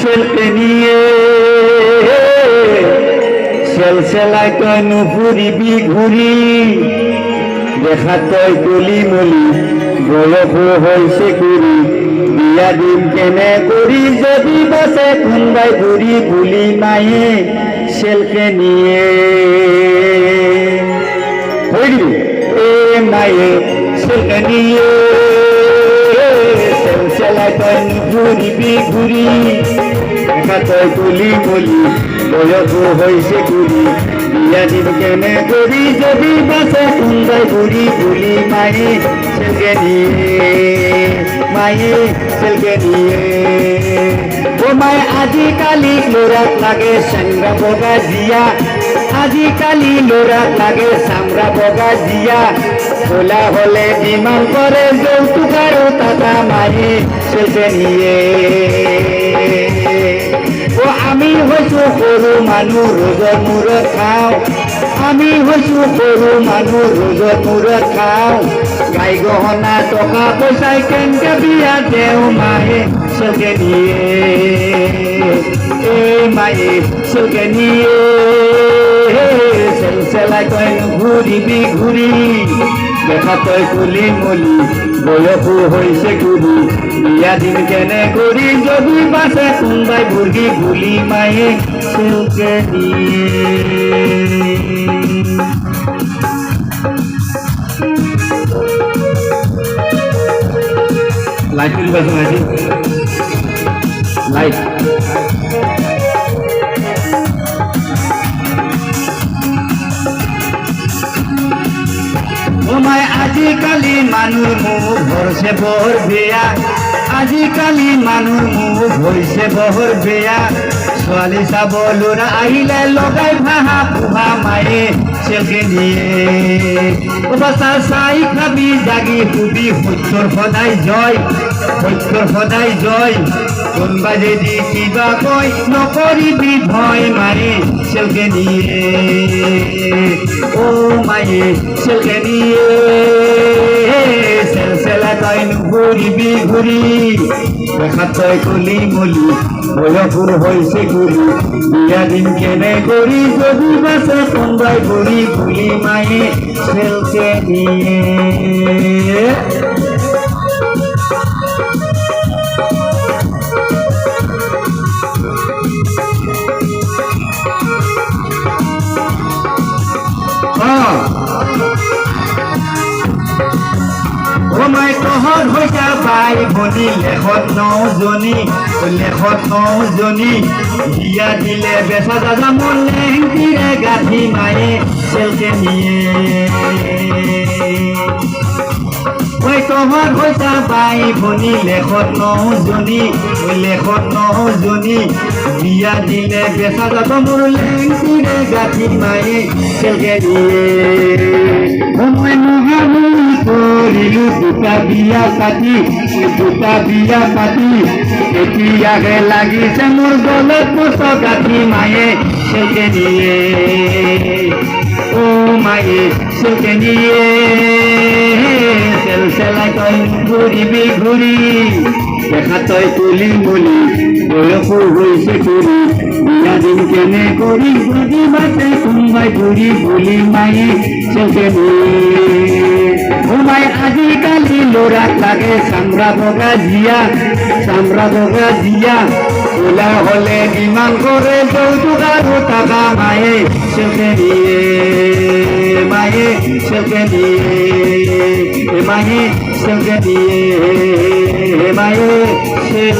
ছেলকে নিয়ে সেলসেলায় তই নুফুরিবি ঘুরি দেখা তই কলি মলি বয়স হয়েছে কুড়ি বিয়া দিম কেনে করি যদি বসে কোনবাই ঘুরি বুলি মায়ে ছেলকে নিয়ে এ মায়ে ছেলকে নিয়ে সেলসেলায় তই নুফুরিবি ঘুরি দেখা তই কলি মলি বয়স হয়েছে কুড়ি বিয়া দিম কেনে করি যদি বাসে কোনবাই ঘুরি বুলি মায়ে ছেলকে নিয়ে মায়ে ছেলকে নিয়ে ও মায়ে আজিকালি লোরাক লাগে সাংরা বগা জিয়া আজিকালি লোরাক লাগে সামরা বগা জিয়া খোলা হলে ডিমান্ড করে যৌতুক আরো টাকা মায়ে ছেলকে নিয়ে ও আমি হইছো সৰু মানুহ ৰোজৰ মূৰত খাও আমি হইছো সৰু মানুহ ৰোজৰ মূৰত খাও গাই গহনা টকা পইচাই কেনকে বিয়া দেও মায়ে ছেলকে নিয়ে এ মায়ে ছেলকে নিয়ে সেলসেলাই তই নুঘুরিবি ঘুরি দেখা তই কলি মলি বয়স হয়েছে গুরু বিয়া দিন কেনে করি যদি বাসে কোনবাই বুর্গি বুলি মায়ে ছেলকে নিয়ে লাইট তুলি পাইছো আজি লাইট ওমাই আজিকালি মানুহ মুখ ভরছে বহর বেয়া আজিকালি মানুহ মুখ হয়েছে বহর বেয়া ছোৱালী চাব ল'ৰা আহিলে লগাই ভাহা পোহা মায়ে ছেলকে নিয়ে বাচা চাই খাবি জাগি শুবি সত্যৰ সদায় জয় সত্যৰ সদায় জয় কোনবা যদি কিবা কয় নকৰিবি ভয় মায়ে ছেলকে নিয়ে ও মায়ে ছেলকে নিয়ে সেলসেলা তই নুঘুরিবি ঘুরি দেখা তই কলি মলি বয়স হয়েছে ঘুরি বিয়া দিন কেনে করি যদি বাসে কোনবাই ঘুরি বুলি মায়ে ছেলকে নিয়ে ওমাই তহত হইছা বাই ভনী লেখত নজনী বিয়া দিলে বেচা দাদা মন লেংটিৰে গাঁঠি মায়ে ছেলকে নিয়ে ওই তহত হইছা বাই ভনী লেখত নজনী বিয়া দিলে বেচা দাদা মন লেংটিৰে গাঁঠি মায়ে ছেলকে নিয়ে মই মহামুনি কৰিলো দুটা বিয়া পাতি এতিয়াহে লাগিছে মোৰ গলত পোষ গাঁঠি মায়ে ছেলকে নিয়ে ও মায়ে ছেলকে নিয়ে সেলসেলাই তই ঘুরিবি ঘুরি দেখা তই কলি মলি বয়স হয়েছে কুড়ি বিয়া দিন কেনে করি যদি বাসে কোনবাই ঘুরি বুলি মায়ে ছেলকে নিয়ে ও মায়ে আজিকালি লোরাক লাগে সামরা বগা জিয়া খোলা হলে ডিমান্ড করে যৌতুক আরো টাকা মায়ে ছেলকে নিয়ে মায়ে ছেলকে নিয়ে মায়ে ছেলকে নিয়ে মায়ে ছেল